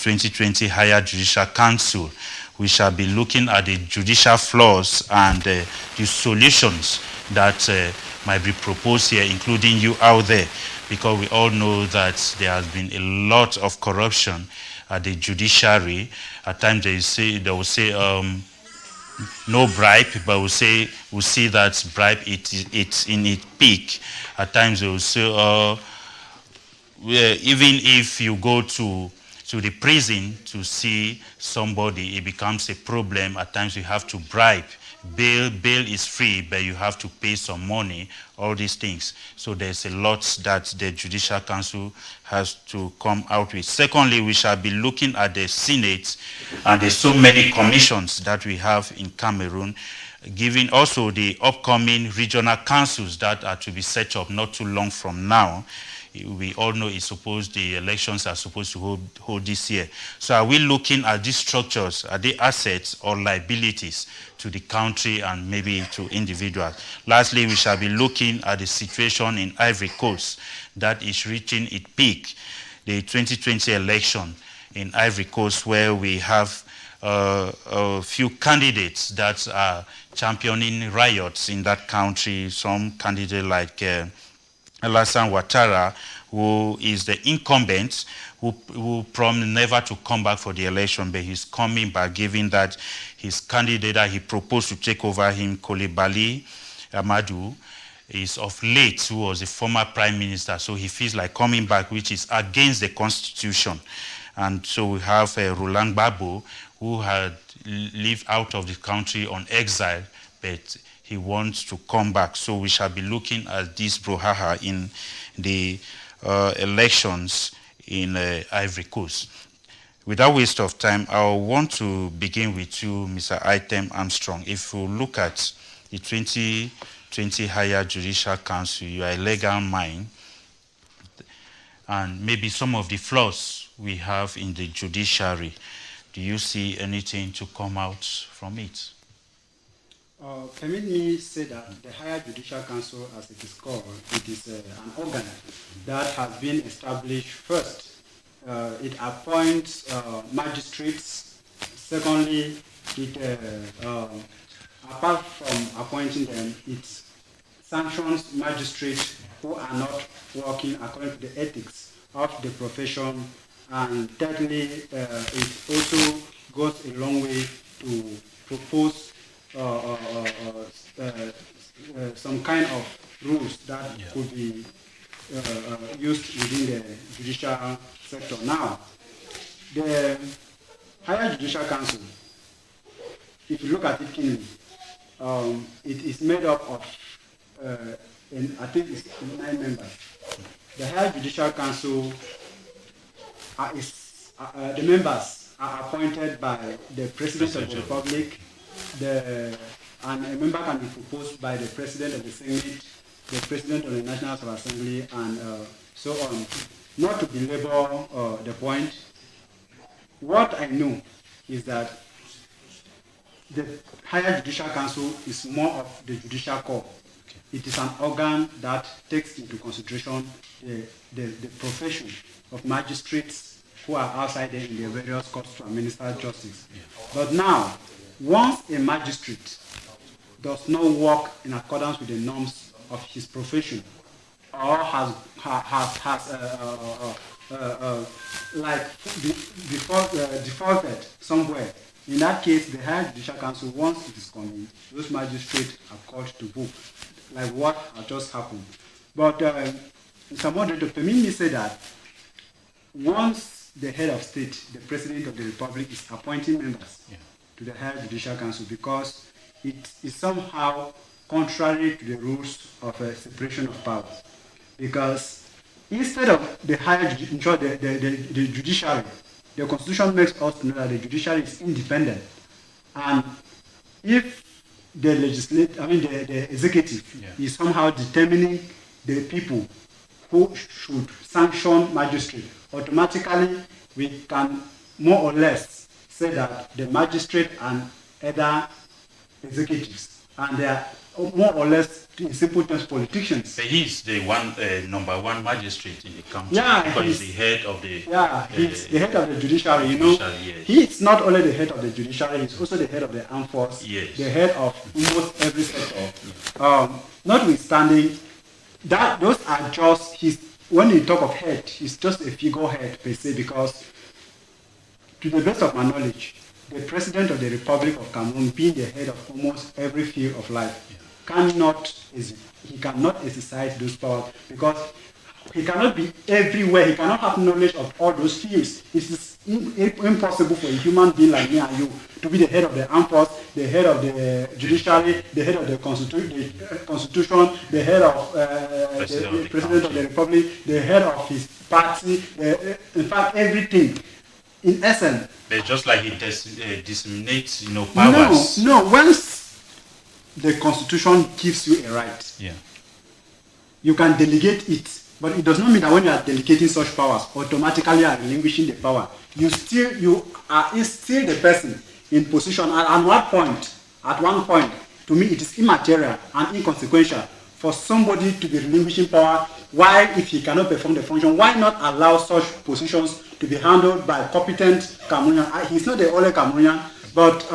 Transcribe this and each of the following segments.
2020 Higher Judicial Council. We shall be looking at the judicial flaws and the solutions that might be proposed here, including you out there, because we all know that there has been a lot of corruption at the judiciary. At times they will say no bribe, but we'll see that bribe it's in its peak. At times they will say even if you go to the prison to see somebody, it becomes a problem. At times you have to bribe. Bail is free, but you have to pay some money, all these things. So there's a lot that the Judicial Council has to come out with. Secondly, we shall be looking at the Senate, and there's so many commissions that we have in Cameroon, given also the upcoming regional councils that are to be set up not too long from now. We all know the elections are supposed to hold this year. So are we looking at these structures? Are they assets or liabilities to the country and maybe to individuals? Lastly, we shall be looking at the situation in Ivory Coast that is reaching its peak. The 2020 election in Ivory Coast, where we have a few candidates that are championing riots in that country. Some candidate like Alassane Ouattara, who is the incumbent, who promised never to come back for the election, but he's coming back, given that his candidate that he proposed to take over him, Coulibaly Amadou, is of late, who was a former prime minister, so he feels like coming back, which is against the constitution. And so we have Roland Gbagbo, who had lived out of the country on exile, but he wants to come back. So we shall be looking at this brouhaha in the elections in Ivory Coast. Without waste of time, I want to begin with you, Mr. Item Armstrong. If you look at the 2020 Higher Judicial Council, you are a legal mind, and maybe some of the flaws we have in the judiciary. Do you see anything to come out from it? Permit me say that the Higher Judicial Council, as it is called, it is an organ that has been established first. It appoints magistrates. Secondly, apart from appointing them, it sanctions magistrates who are not working according to the ethics of the profession. And thirdly, it also goes a long way to propose some kind of rules that could be used within the judicial sector. Now, the Higher Judicial Council, if you look at it keenly, it is made up of, I think it's 9 members. The Higher Judicial Council the members are appointed by the President of the Republic, and a member can be proposed by the President of the Senate, the President of the National Assembly, and so on. Not to belabor the point, what I know is that the Higher Judicial Council is more of the judicial corps. It is an organ that takes into consideration the profession of magistrates who are outside there in the various courts to administer justice. But now, once a magistrate does not work in accordance with the norms of his profession, or has defaulted somewhere, in that case, the Higher Judicial Council, once it is convened, those magistrates are called to book, like what has just happened. But Mr. Moderator, permit me say that once the head of state, the President of the Republic, is appointing members to the Higher Judicial Council, because it is somehow contrary to the rules of separation of powers. Because instead of the the judiciary, the Constitution makes us know that the judiciary is independent, and if the the executive is somehow determining the people who should sanction magistrate, automatically we can more or less say that the magistrate and other executives and they are more or less, in simple terms, politicians. But he's the number one magistrate in the country. Yeah, because he's the head of the. Yeah, he's the head of the judiciary. You know, yes. he's not only the head of the judiciary; he's also the head of the armed force. Yes. The head of almost every sector. Notwithstanding that, those are just his. When you talk of head, he's just a figurehead per se, because, to the best of my knowledge, the president of the Republic of Cameroon, being the head of almost every field of life, he cannot exercise those powers, because he cannot be everywhere. He cannot have knowledge of all those fields. It is impossible for a human being like me and you to be the head of the armed force, the head of the judiciary, the head of the constitution, the head of the president of the republic, the head of his party, in fact, everything. In essence, but just like he disseminates, powers. No. Once the constitution gives you a right, you can delegate it, but it does not mean that when you are delegating such powers, automatically you are relinquishing the power. You are still the person in position. At one point, to me, it is immaterial and inconsequential for somebody to be relinquishing power. Why, if he cannot perform the function, why not allow such positions to be handled by competent Cameroonian? He's not the only Cameroonian, but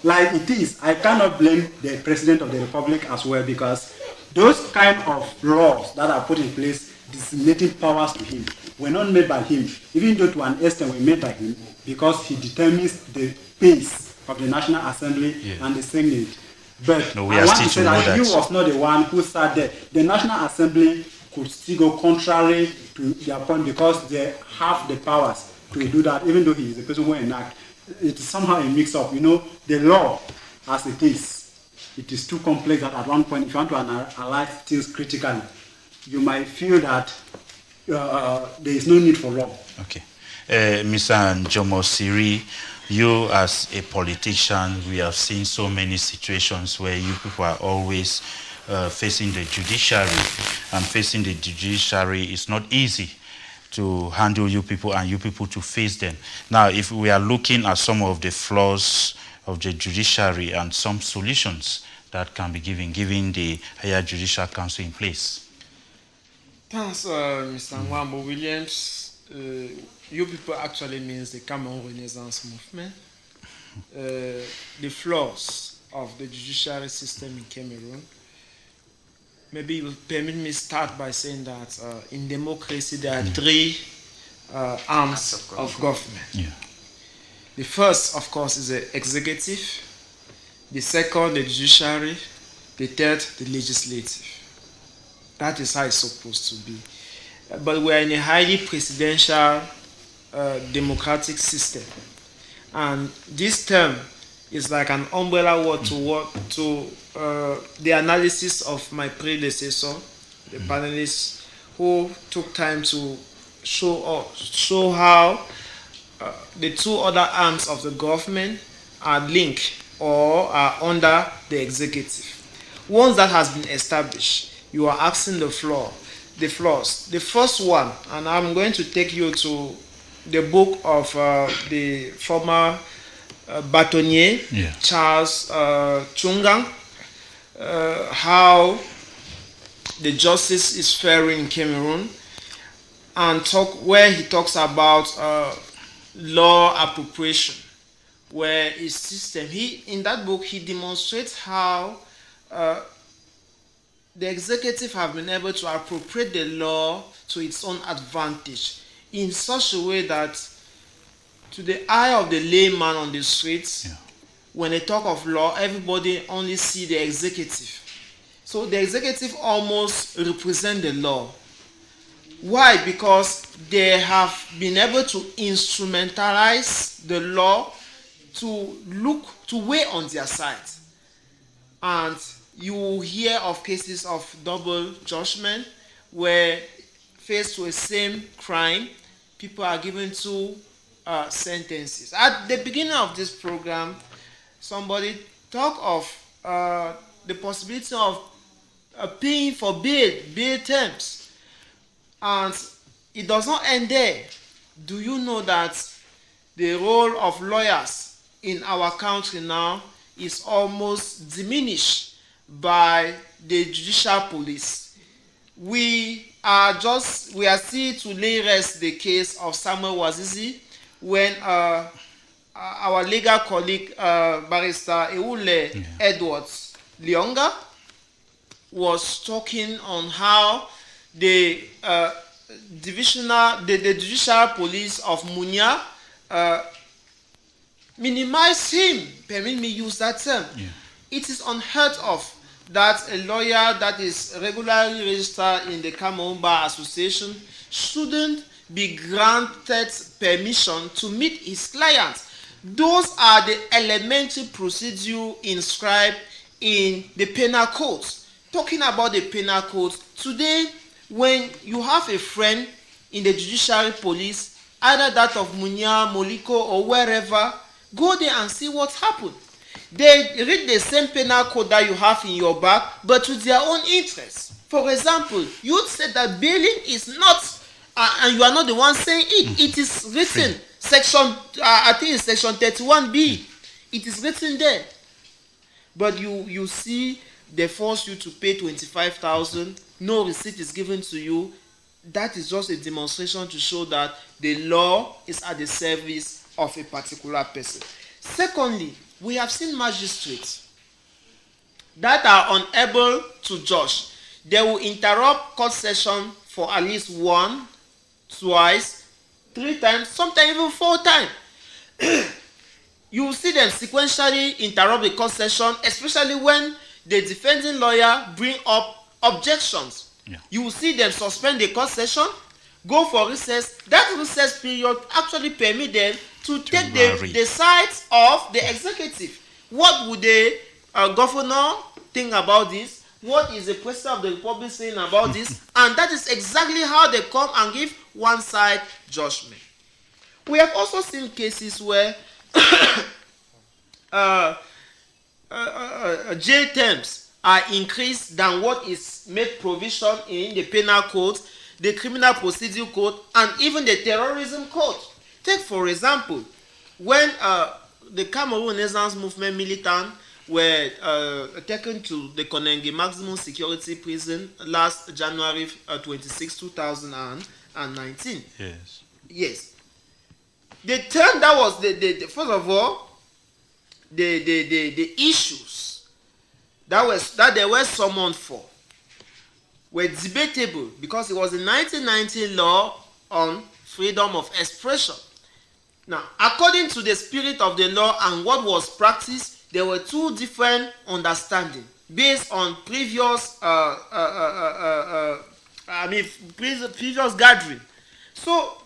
like it is, I cannot blame the president of the republic as well, because those kind of laws that are put in place designating powers to him were not made by him, even though to an extent were made by him, because he determines the pace of the National Assembly and the Senate. But no, I want to say that he was not the one who sat there. The National Assembly could still go contrary to their point, because they have the powers to do that, even though he is the person who enact. It is somehow a mix-up. The law, as it is too complex that at one point, if you want to analyze things critically, you might feel that there is no need for law. Okay. Mr. Njomo Siri, you as a politician, we have seen so many situations where you people are always facing the judiciary, and facing the judiciary is not easy to handle you people and you people to face them. Now, if we are looking at some of the flaws of the judiciary and some solutions that can be given the higher judicial council in place. Thanks, Mr. Nwambo Williams. You people actually means the Cameroon Renaissance movement. The flaws of the judiciary system in Cameroon. Maybe you permit me start by saying that in democracy there are three arms of government. Yeah. The first, of course, is the executive. The second, the judiciary. The third, the legislative. That is how it's supposed to be. But we are in a highly presidential democratic system. And this term is like an umbrella word to the analysis of my predecessor, the panelists, who took time to show how the two other arms of the government are linked or are under the executive. Once that has been established, you are asking the flaws. The first one, and I'm going to take you to the book of the former batonnier, Charles Chungang, how the justice is faring in Cameroon, and where he talks about law appropriation, where his system, in that book he demonstrates how the executive have been able to appropriate the law to its own advantage in such a way that to the eye of the layman on the streets, when they talk of law, everybody only see the executive. So the executive almost represent the law. Why? Because they have been able to instrumentalize the law to weigh on their side. And you hear of cases of double judgment where faced with the same crime, people are given two sentences. At the beginning of this program, somebody talked of the possibility of paying for bail terms. And it does not end there. Do you know that the role of lawyers in our country now is almost diminished? by the judicial police. We are still to lay rest the case of Samuel Wazizi when our legal colleague, Barrister Ewule Edwards Lionga, was talking on how the judicial police of Munya minimized him. Permit me use that term. Yeah. It is unheard of that a lawyer that is regularly registered in the Cameroon Bar Association shouldn't be granted permission to meet his clients. Those are the elementary procedure inscribed in the penal codes. Talking about the penal codes, today when you have a friend in the judiciary police, either that of Munya, Moliko, or wherever, go there and see what happened. They read the same penal code that you have in your bag, but to their own interest. For example, you said that bailing is not, and you are not the one saying it. It is written, section, I think it's section 31B. It is written there. But you see, they force you to pay 25,000. No receipt is given to you. That is just a demonstration to show that the law is at the service of a particular person. Secondly, we have seen magistrates that are unable to judge. They will interrupt court session for at least 1, 2, 3 times, sometimes even 4 times. You will see them sequentially interrupt the court session, especially when the defending lawyer bring up objections. Yeah. You will see them suspend the court session, go for recess. That recess period actually permit them to take the sides of the executive. What would the governor think about this? What is the president of the republic saying about this? And that is exactly how they come and give one-side judgment. We have also seen cases where jail terms are increased than what is made provision in the penal code, the criminal procedure code, and even the terrorism code. Take for example, when the Cameroon Renaissance Movement militant were taken to the Konenge maximum security prison last January 26, 2019. Yes. Yes. The term that was first of all, the issues that they were summoned for were debatable because it was the 1990 law on freedom of expression. Now, according to the spirit of the law and what was practiced, there were 2 different understandings based on previous previous gathering. So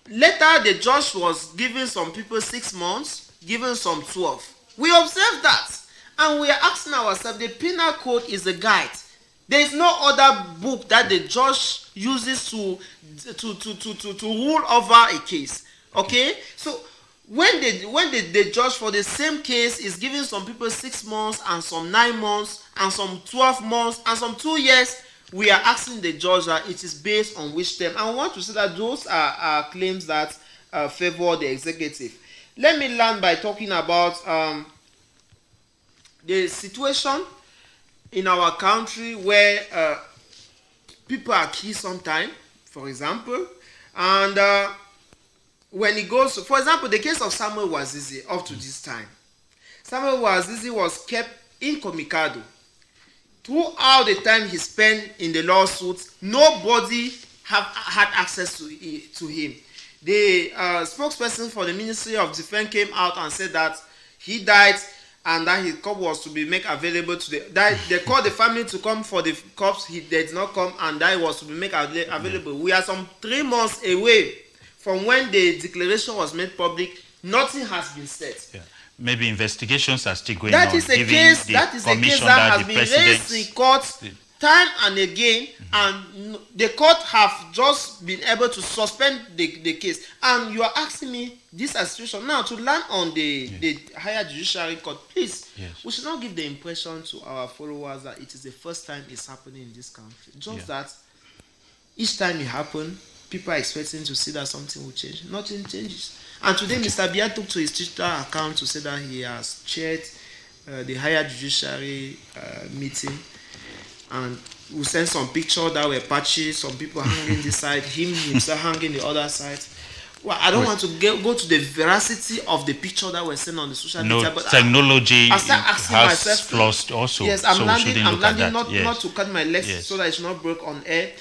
later the judge was giving some people 6 months, giving some 12. We observed that, and we are asking ourselves, the penal code is a guide. There is no other book that the judge uses to rule over a case. Okay? So when the judge for the same case is giving some people 6 months and some 9 months and some 12 months and some 2 years, we are asking the judge that it is based on which term. And I want to say that those are claims that favor the executive. Let me land by talking about the situation in our country where people are killed sometime, for example, and when it goes, for example, the case of Samuel Wazizi up to this time. Samuel Wazizi was kept incommunicado. Throughout the time he spent in the lawsuit, nobody had access to him. The spokesperson for the Ministry of Defense came out and said that he died and that his corpse was to be made available to they called the family to come for the corpse. He did not come, and that was to be made available. We are some 3 months away from when the declaration was made public. Nothing has been said. Yeah. Maybe investigations are still going on. That is a case that has been raised in court time and again, and the court have just been able to suspend the case. And you are asking me this situation now to land on the higher judiciary court. Please, we should not give the impression to our followers that it is the first time it's happening in this country. Just that each time it happens, people are expecting to see that something will change. Nothing changes. And today, Mr. Biya took to his Twitter account to say that he has chaired the higher judiciary meeting, and we sent some pictures that were patchy, some people hanging this side, him himself hanging the other side. Well, I don't want to go to the veracity of the picture that were sent on the social media, but technology I start asking has myself, flaws also. Yes, I'm so landing not not to cut my legs Yes. so that it's not broke on air.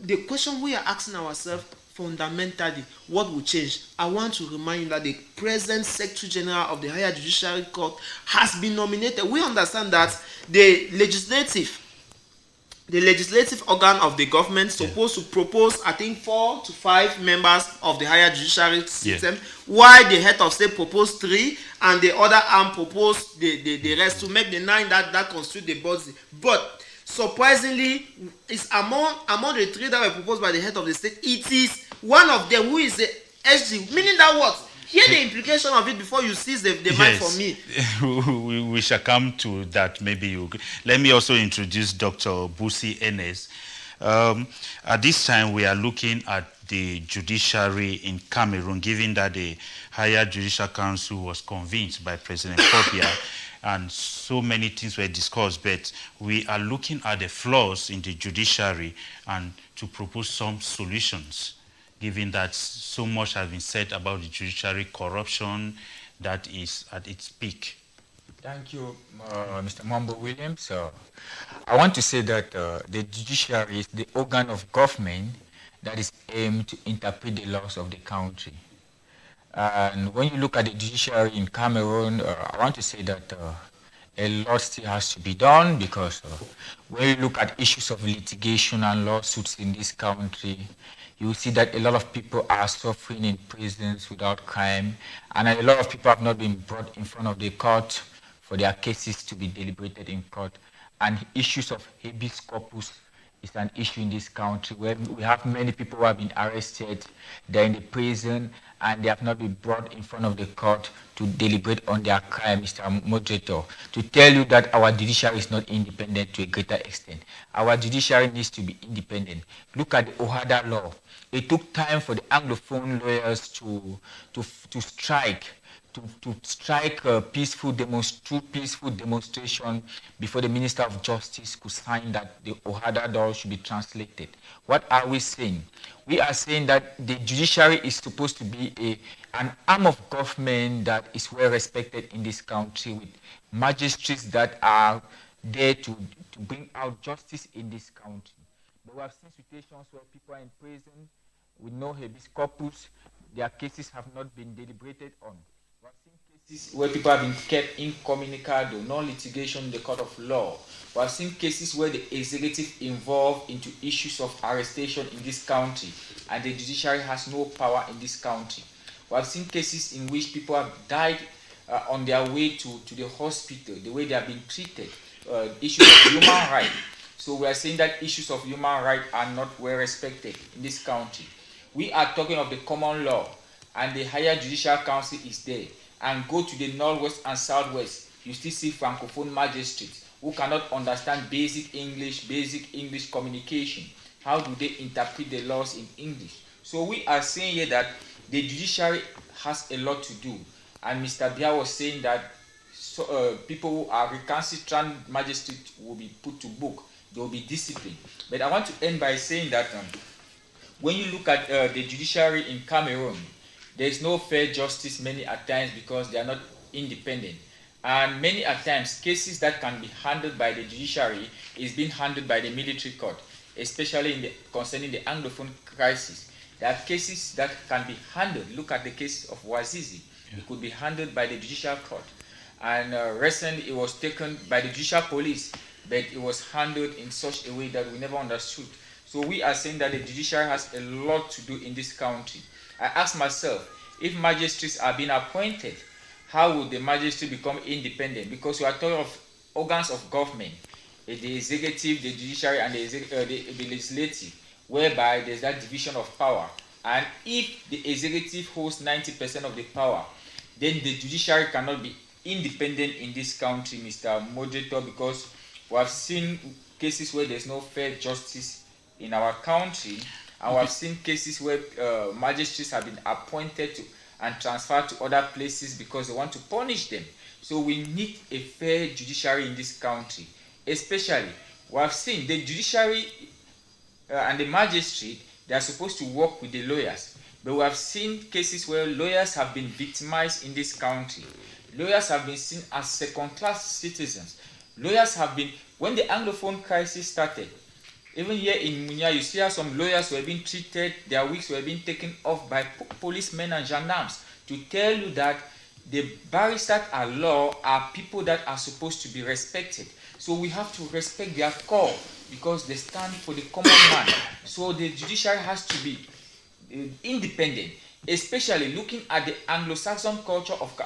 The question we are asking ourselves fundamentally, what will change? I want to remind you that the present Secretary General of the Higher Judiciary Court has been nominated. We understand that the legislative organ of the government supposed to propose, I think, 4 to 5 members of the higher judiciary system, while the head of state proposed 3, and the other arm proposed the rest to make the 9 that constitute the body. But surprisingly, it's among the 3 that were proposed by the head of the state, it is one of them who is the SG, meaning that what? Hear the implication of it before you seize the mic for me. we shall come to that. Maybe let me also introduce Dr. Busi Enes. At this time, we are looking at the judiciary in Cameroon, given that the Higher Judicial Council was convened by President Kopia, and so many things were discussed, but we are looking at the flaws in the judiciary and to propose some solutions, given that so much has been said about the judiciary corruption that is at its peak. Thank you, Mr. Mambo Williams. I want to say that the judiciary is the organ of government that is aimed to interpret the laws of the country. And when you look at the judiciary in Cameroon, I want to say that a lot still has to be done, because when you look at issues of litigation and lawsuits in this country, you see that a lot of people are suffering in prisons without crime, and a lot of people have not been brought in front of the court for their cases to be deliberated in court. And issues of habeas corpus is an issue in this country, where we have many people who have been arrested, they're in the prison, and they have not been brought in front of the court to deliberate on their crime, Mr. Moderator, to tell you that our judiciary is not independent to a greater extent. Our judiciary needs to be independent. Look at the OHADA law. It took time for the Anglophone lawyers to strike peaceful demonstration before the Minister of Justice could sign that the OHADA law should be translated. What are we saying? We are saying that the judiciary is supposed to be an arm of government that is well respected in this country, with magistrates that are there to bring out justice in this country. But we have seen situations where people are in prison with no habeas corpus, their cases have not been deliberated on. We have seen cases where people have been kept incommunicado, no litigation in the court of law. We have seen cases where the executive involved into issues of arrestation in this country, and the judiciary has no power in this country. We have seen cases in which people have died on their way to the hospital, the way they have been treated, issues of human rights. So we are saying that issues of human rights are not well respected in this country. We are talking of the common law, and the Higher Judicial Council is there. And go to the northwest and southwest, you still see francophone magistrates who cannot understand basic English communication. How do they interpret the laws in English? So we are saying here that the judiciary has a lot to do. And Mr. Bia was saying that people who are recalcitrant magistrates will be put to book. They will be disciplined. But I want to end by saying that when you look at the judiciary in Cameroon, there is no fair justice many at times, because they are not independent. And many at times, cases that can be handled by the judiciary is being handled by the military court, especially concerning the Anglophone crisis. There are cases that can be handled. Look at the case of Wazizi. It could be handled by the judicial court. And recently, it was taken by the judicial police, but it was handled in such a way that we never understood. So we are saying that the judiciary has a lot to do in this country. I ask myself, if magistrates are being appointed, how would the magistrate become independent? Because we are talking of organs of government, the executive, the judiciary, and the legislative, whereby there's that division of power. And if the executive holds 90% of the power, then the judiciary cannot be independent in this country, Mr. Moderator, because we have seen cases where there's no fair justice in our country, and we have seen cases where magistrates have been appointed to and transferred to other places because they want to punish them. So we need a fair judiciary in this country. Especially, we have seen the judiciary and the magistrate, they are supposed to work with the lawyers. But we have seen cases where lawyers have been victimized in this country. Lawyers have been seen as second-class citizens. Lawyers have been, when the Anglophone crisis started, even here in Munya, you see how some lawyers were being treated, their wigs were being taken off by policemen and gendarmes to tell you that the barristers at law are people that are supposed to be respected. So we have to respect their call because they stand for the common man. So the judiciary has to be independent, especially looking at the Anglo-Saxon culture of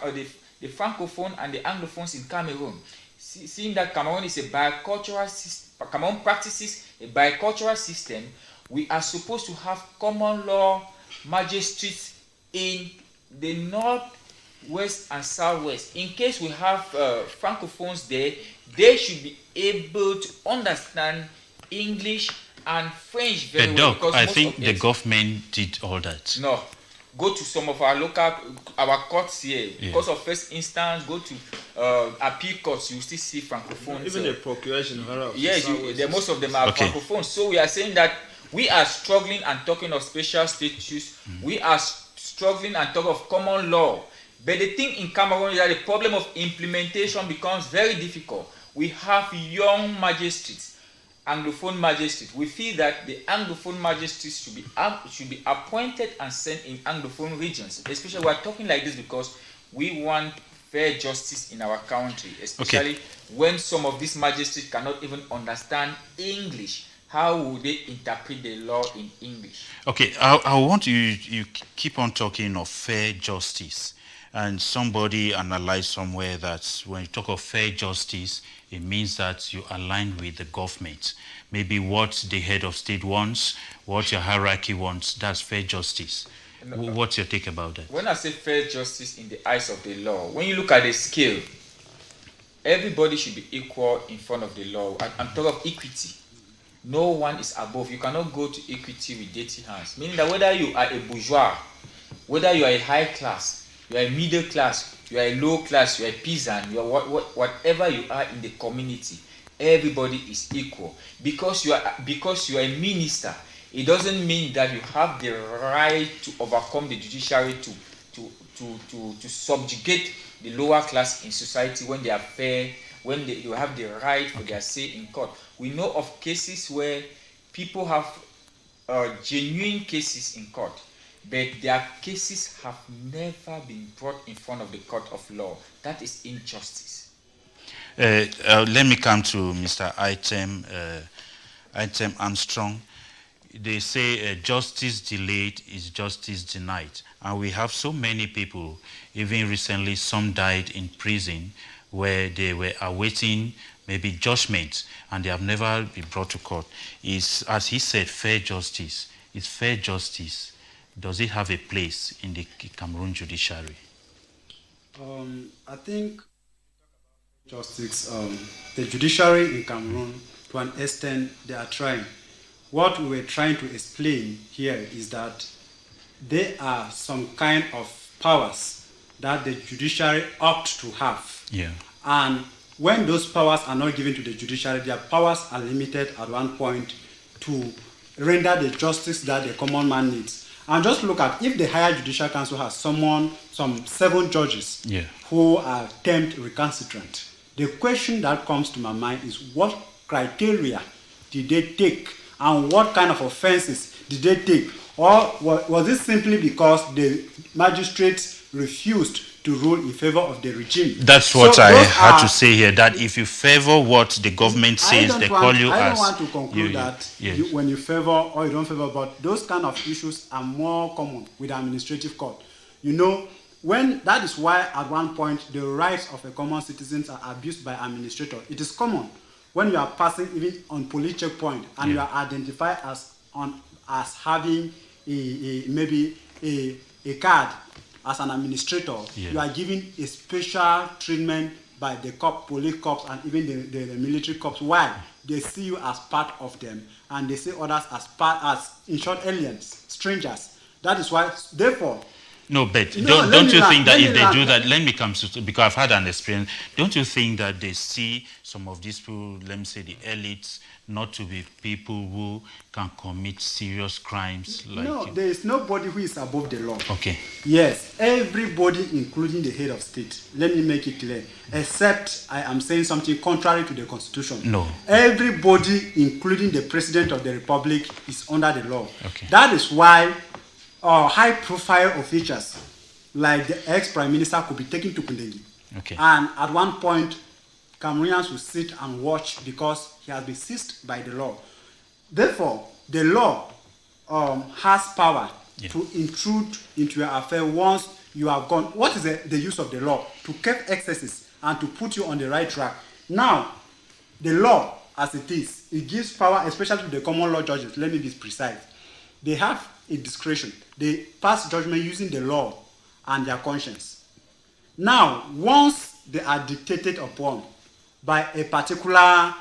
the Francophone and the Anglophones in Cameroon. Seeing that Cameroon is a bicultural system, Cameroon practices a bicultural system, we are supposed to have common law magistrates in the north, west, and southwest. In case we have Francophones there, they should be able to understand English and French very well. Doc, I think the government did all that. No. Go to some of our courts here. Yeah. Because of first instance, go to appeal courts, you still see Francophones. Even the procuration. Yes, most of them are Francophones. So we are saying that we are struggling and talking of special status. We are struggling and talking of common law. But the thing in Cameroon is that the problem of implementation becomes very difficult. We have young magistrates, Anglophone magistrates. We feel that the Anglophone magistrates should be appointed and sent in Anglophone regions. Especially, we are talking like this because we want fair justice in our country. Especially when some of these magistrates cannot even understand English. How would they interpret the law in English? Okay, I want you keep on talking of fair justice. And somebody analyzed somewhere that when you talk of fair justice, it means that you align with the government. Maybe what the head of state wants, what your hierarchy wants, that's fair justice. What's your take about that? When I say fair justice in the eyes of the law, when you look at the scale, everybody should be equal in front of the law. I'm talking of equity. No one is above. You cannot go to equity with dirty hands. Meaning that whether you are a bourgeois, whether you are a high class, you are a middle class, you are a low class, you are a peasant, you are whatever you are in the community, everybody is equal. Because you are a minister, it doesn't mean that you have the right to overcome the judiciary to subjugate the lower class in society when they are fair, when you have the right for their say in court. We know of cases where people have genuine cases in court, but their cases have never been brought in front of the court of law. That is injustice. Let me come to Mr. Item Armstrong. They say justice delayed is justice denied. And we have so many people, even recently some died in prison where they were awaiting maybe judgment and they have never been brought to court. Is, as he said, fair justice. Is fair justice, does it have a place in the Cameroon judiciary? I think justice, the judiciary in Cameroon, to an extent, they are trying. What we were trying to explain here is that there are some kind of powers that the judiciary ought to have. Yeah. And when those powers are not given to the judiciary, their powers are limited at one point to render the justice that the common man needs. And just look at if the higher judicial council has some 7 judges who are termed recalcitrant. The question that comes to my mind is what criteria did they take and what kind of offenses did they take? Or was it simply because the magistrates refused to rule in favor of the regime? That's what I had to say here, that if you favor what the government says, they call you as... I don't want to conclude when you favor or you don't favor, but those kind of issues are more common with the administrative court. You know, that is why at one point the rights of the common citizens are abused by administrators. It is common when you are passing even on police checkpoint and you are identified as having maybe a card as an administrator, you are given a special treatment by the police corps and even the military corps. Why? They see you as part of them and they see others as in short, aliens, strangers. That is why, therefore, No, but No, don't you think that let if me they land. do that, let me come to, because I've had an experience, don't you think that they see some of these people, let me say the elites, not to be people who can commit serious crimes? Like, No, there is nobody who is above the law. okay. Yes, everybody, including the head of state. Let me make it clear. Except I am saying something contrary to the constitution. No. Everybody, including the president of the republic, is under the law. Okay. That is why high-profile officials, like the ex-prime minister, could be taken to Kundengi. Okay. And at one point, Cameroonians will sit and watch because he has been seized by the law. Therefore, the law has power to intrude into your affair once you have gone. What is the use of the law? To keep excesses and to put you on the right track. Now, the law, as it is, it gives power, especially to the common law judges. Let me be precise. They have a discretion. They pass judgment using the law and their conscience. Now, once they are dictated upon by a particular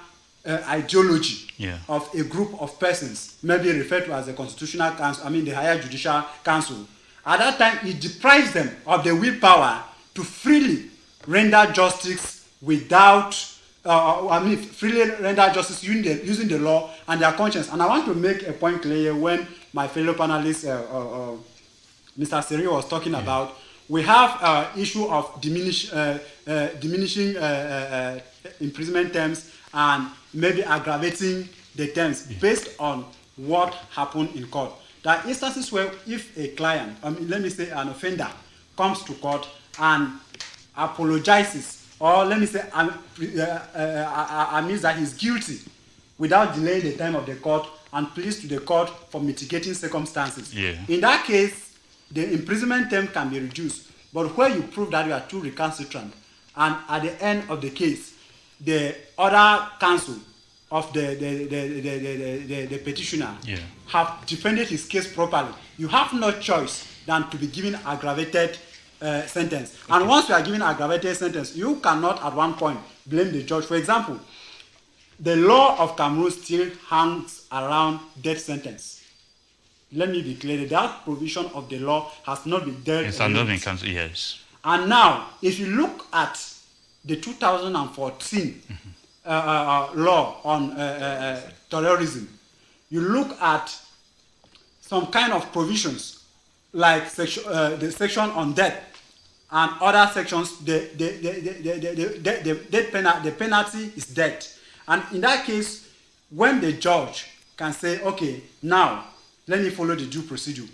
ideology of a group of persons, maybe referred to as the Constitutional Council, the Higher Judicial Council, at that time it deprives them of the willpower to freely render justice without, freely render justice using the law and their conscience. And I want to make a point clear when my fellow panelist, Mr. Seri, was talking about, we have issue of diminishing imprisonment terms and maybe aggravating the terms based on what happened in court. There are instances where if a client, let me say an offender, comes to court and apologizes, or let me say admits that he's guilty without delaying the time of the court and pleads to the court for mitigating circumstances. In that case, the imprisonment term can be reduced. But where you prove that you are too recalcitrant, and at the end of the case, the other counsel of the petitioner have defended his case properly, you have no choice than to be given aggravated sentence. And once you are given aggravated sentence, you cannot at one point blame the judge. For example, the law of Cameroon still hangs around death sentence. Let me be clear, that provision of the law has not been dealt with. Yes. And now, if you look at the 2014 law on terrorism, you look at some kind of provisions like the section on death and other sections, the penalty is death. And in that case, when the judge can say, okay, now let me follow the due procedure.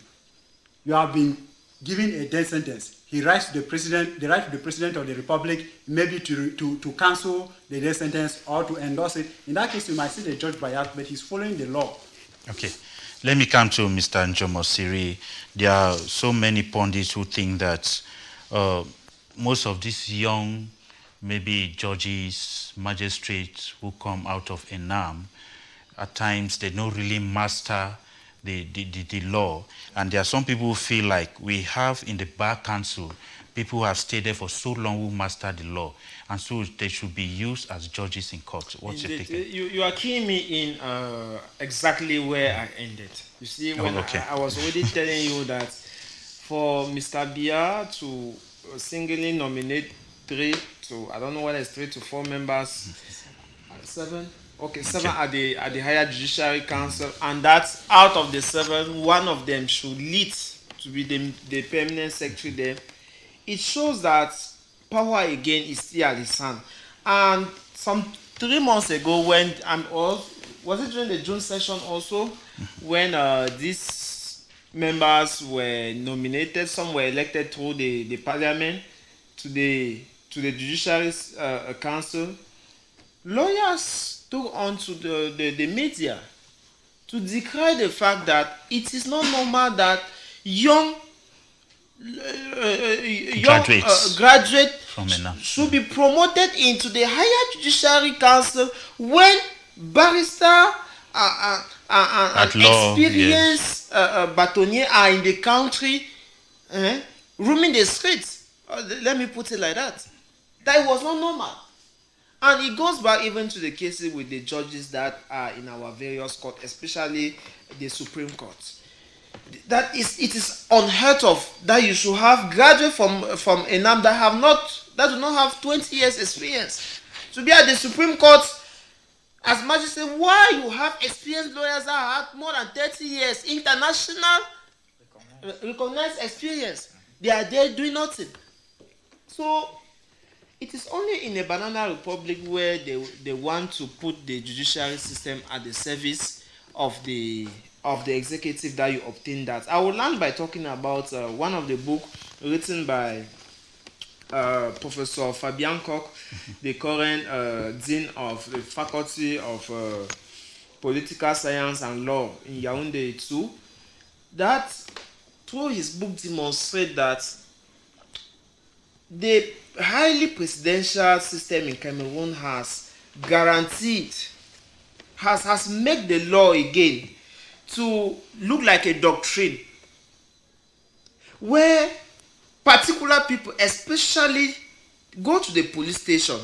You have been given a death sentence. He writes to the president, the right to the president of the republic, maybe to cancel the death sentence or to endorse it. In that case, you might see the judge biased, but he's following the law. Okay. Let me come to Mr. Njomo Siri. There are so many pundits who think that most of these young, maybe judges, magistrates who come out of Enam, at times they don't really master the law. And there are some people who feel like we have in the Bar Council people who have stayed there for so long who master the law, and so they should be used as judges in court. What's your take? You are keying me in exactly where I ended. You see, when I was already telling you that for Mr. Biya to singly nominate 3 to, I don't know whether it's 3 to 4 members, 7. Okay, 7 at the Higher Judiciary Council, and that's out of the 7, one of them should lead to be the permanent secretary there. It shows that power again is still at his hand. And some 3 months ago, when was it during the June session also, when these members were nominated, some were elected through the parliament to the Judiciary Council, lawyers took on to the media to decry the fact that it is not normal that young graduate should be promoted into the Higher Judiciary Council when barrister and experienced bâtonnier are in the country roaming the streets. Let me put it like that. That was not normal. And it goes back even to the cases with the judges that are in our various courts, especially the Supreme Court. that it is unheard of that you should have graduates from ENAM that do not have 20 years experience to be at the Supreme Court as magistrate. Why you have experienced lawyers that have more than 30 years international recognized experience? They are there doing nothing. So it is only in a banana republic where they want to put the judiciary system at the service of the executive that you obtain that. I will land by talking about one of the books written by Professor Fabian Koch, the current Dean of the Faculty of Political Science and Law in Yaoundé too, that through his book demonstrate that the highly presidential system in Cameroon has guaranteed, has made the law again to look like a doctrine where particular people especially go to the police station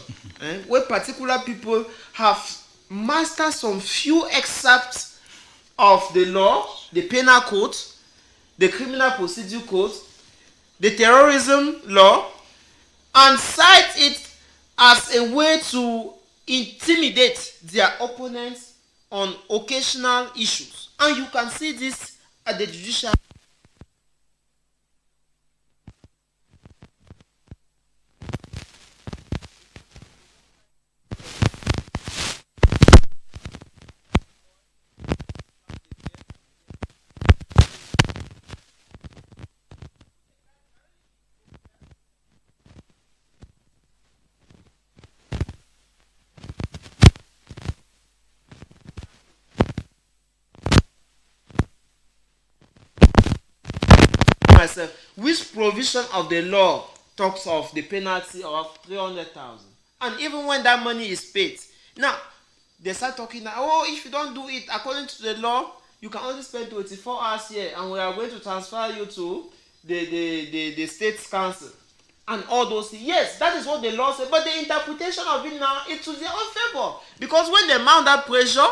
where particular people have mastered some few excerpts of the law, the penal code, the criminal procedure code, the terrorism law, and cite it as a way to intimidate their opponents on occasional issues. And you can see this at the judiciary. Myself, which provision of the law talks of the penalty of 300,000, and even when that money is paid, now they start talking that, oh, if you don't do it according to the law, you can only spend 24 hours here, and we are going to transfer you to the state council and all those things. Yes, that is what the law says, but the interpretation of it now is to their own favor, because when they mount that pressure,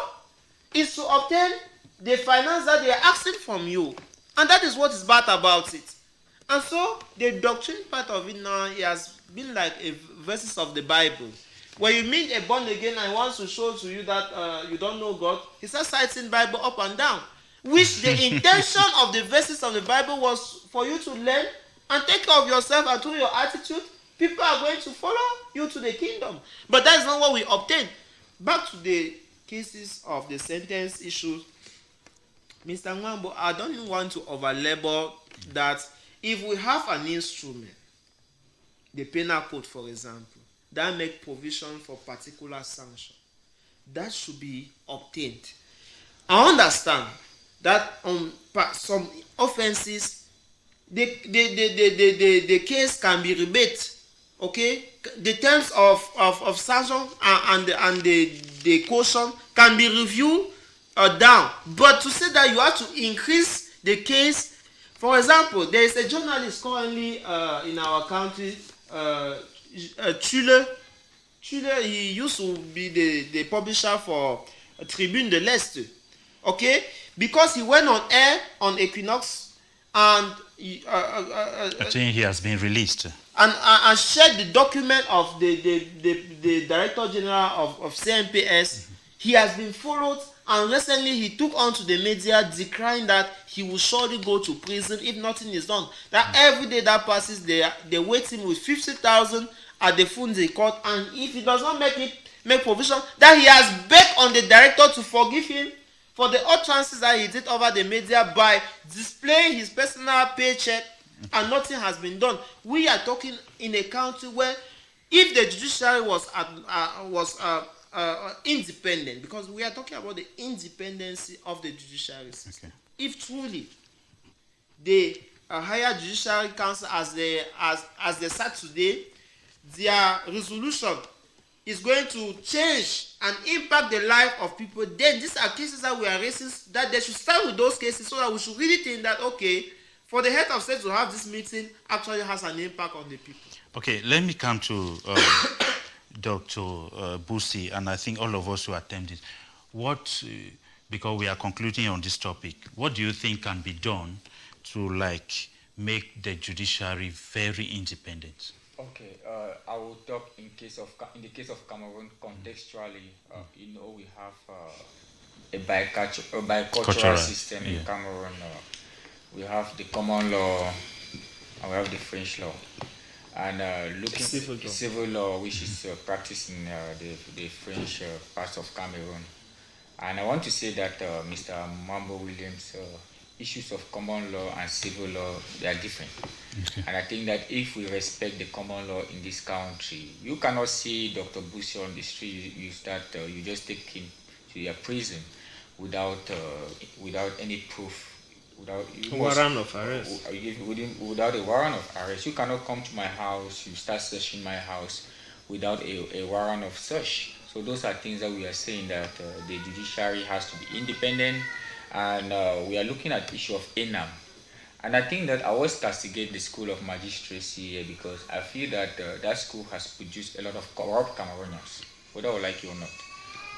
is to obtain the finance that they are asking from you. And that is what is bad about it. And so the doctrine part of it now, it has been like a verses of the Bible. When you meet a born again and wants to show to you that you don't know God, he starts citing Bible up and down. Which the intention of the verses of the Bible was for you to learn and take care of yourself, and through your attitude, people are going to follow you to the kingdom. But that's not what we obtain. Back to the cases of the sentence issues. Mr. Nwambo, I don't want to overlabor that. If we have an instrument, the penal code, for example, that make provision for particular sanction, that should be obtained. I understand that on some offenses, the case can be rebate. Okay, the terms of sanction and the caution can be reviewed down, but to say that you have to increase the case. For example, there is a journalist currently in our country, Chillen. He used to be the publisher for Tribune de l'Est. Okay, because he went on air on Equinox and I think he has been released. And shared the document of the Director General of CMPS. He has been followed, and recently he took on to the media declaring that he will surely go to prison if nothing is done. That every day that passes, they wait him with 50,000 at the Funzi court, and if he does not make provision, that he has begged on the director to forgive him for the utterances that he did over the media by displaying his personal paycheck, and nothing has been done. We are talking in a country where, if the judiciary was independent, because we are talking about the independency of the judiciary system. Okay. If truly the higher judiciary council, as they start today, their resolution is going to change and impact the life of people, then these are cases that we are raising, that they should start with those cases, so that we should really think that, okay, for the head of state to have this meeting actually has an impact on the people. Okay, let me come to Dr. Busi, and I think all of us who attended. What because we are concluding on this topic, what do you think can be done to make the judiciary very independent? Okay, I will talk in the case of Cameroon contextually. We have a bicultural system in Cameroon. We have the common law and we have the French law. And looking at civil law, which is practiced in the French parts of Cameroon. And I want to say that Mr. Mambo Williams, issues of common law and civil law, they are different. Okay. And I think that if we respect the common law in this country, you cannot see Dr. Bussi on the street, you just take him to your prison without any proof. Without a warrant of arrest. You cannot come to my house, you start searching my house without a warrant of search. So those are things that we are saying that the judiciary has to be independent, and we are looking at the issue of ENAM. And I think that I always castigate the School of Magistracy here because I feel that that school has produced a lot of corrupt Cameroonians, whether I like it or not.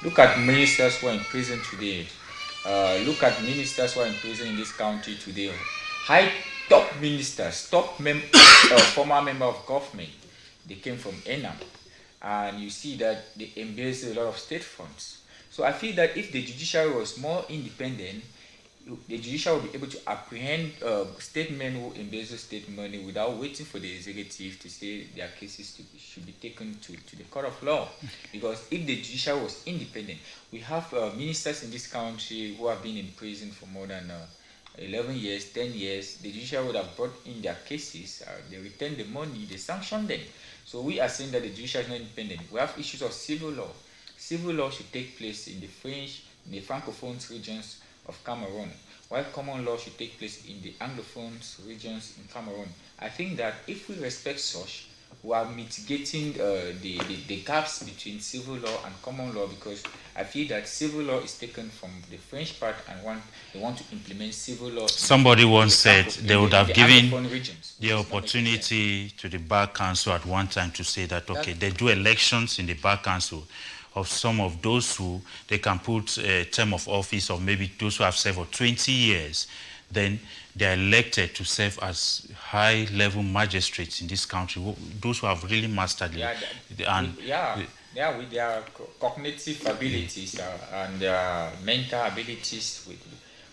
Look at ministers who are in prison today. Look at ministers who are in prison in this country today. Top ministers, former member of government, they came from ENAM. And you see that they embezzle a lot of state funds. So I feel that if the judiciary was more independent, the judiciary will be able to apprehend statesmen who embezzle state money without waiting for the executive to say their cases should be taken to the court of law. Because if the judiciary was independent, we have ministers in this country who have been in prison for more than 11 years, 10 years. The judiciary would have brought in their cases, they returned the money, they sanctioned them. So we are saying that the judiciary is not independent. We have issues of civil law. Civil law should take place in the Francophone regions of Cameroon, while common law should take place in the Anglophone regions in Cameroon. I think that if we respect such, we are mitigating the gaps between civil law and common law, because I feel that civil law is taken from the French part and they want to implement civil law. Somebody once said they would have given the opportunity to the Bar Council at one time to say that, okay, they do elections in the Bar Council of some of those who they can put a term of office, or maybe those who have served for 20 years, then they are elected to serve as high-level magistrates in this country, those who have really mastered it. With their cognitive abilities and their mental abilities,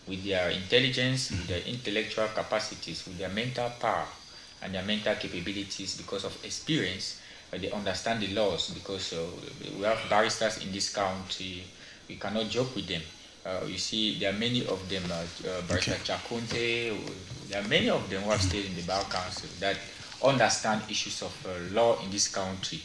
with their intelligence, with their intellectual capacities, with their mental power and their mental capabilities, because of experience. They understand the laws, because we have barristers in this country. We cannot joke with them. You see, there are many of them, Barrister Chakonte, there are many of them who have stayed in the Bar Council that understand issues of law in this country.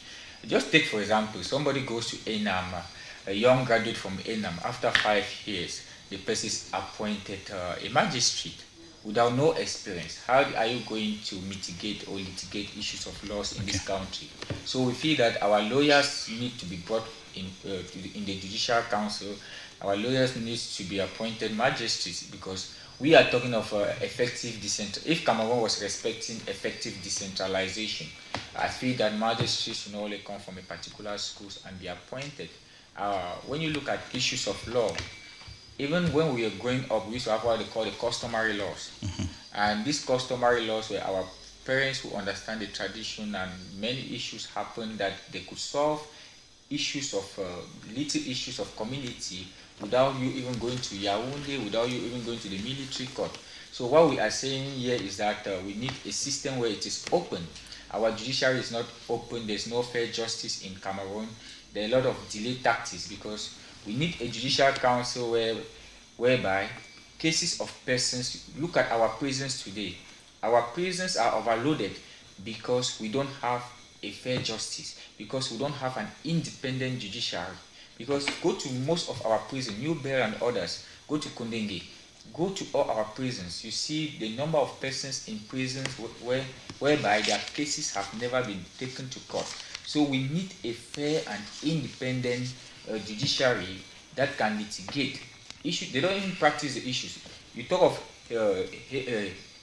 Just take, for example, somebody goes to ENAM, a young graduate from ENAM, after 5 years, the person is appointed a magistrate without no experience. How are you going to mitigate or litigate issues of laws in this country? So we feel that our lawyers need to be brought in the Judicial Council. Our lawyers need to be appointed magistrates, because we are talking of effective decentralization. If Cameroon was respecting effective decentralization, I feel that magistrates should not only come from a particular school and be appointed. When you look at issues of law, even when we were growing up, we used to have what they call the customary laws. Mm-hmm. And these customary laws were our parents who understand the tradition, and many issues happened that they could solve issues of little issues of community without you even going to Yaoundé, without you even going to the military court. So what we are saying here is that we need a system where it is open. Our judiciary is not open. There's no fair justice in Cameroon. There are a lot of delay tactics, because we need a judicial council whereby cases of persons. Look at our prisons today. Our prisons are overloaded because we don't have a fair justice, because we don't have an independent judiciary. Because go to most of our prisons, New Bell and others, go to Kundenge, go to all our prisons, you see the number of persons in prisons whereby their cases have never been taken to court. So we need a fair and independent judiciary that can litigate issues. They don't even practice the issues. You talk of